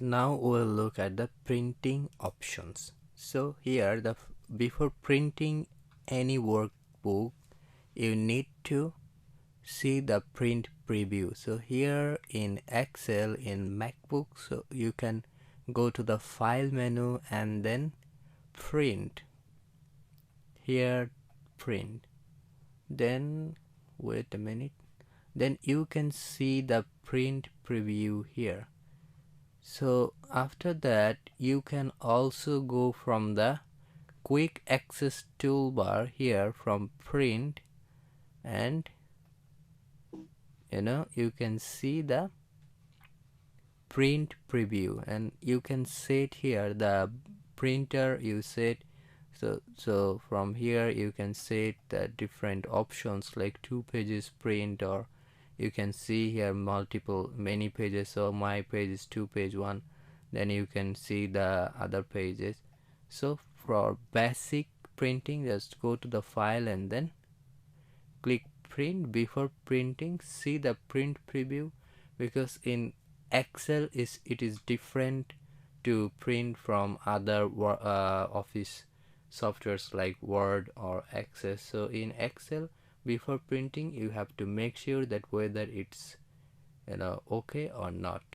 Now we'll look at the printing options. So here before printing any workbook you need to see the print preview. So here in Excel, in MacBook, so you can go to the file menu and then print. Here print, then wait a minute, then you can see the print preview here. So after that you can also go from the quick access toolbar here from print, and you can see the print preview, and you can set here the printer you set. So from here you can set the different options like 2 pages print, or you can see here many pages. So my page is 2 page 1, then you can see the other pages. So for basic printing, just go to the file and then click print. Before printing, see the print preview, because in Excel it is different to print from other office softwares like Word or Access. So in Excel, before printing you have to make sure that whether it's okay or not.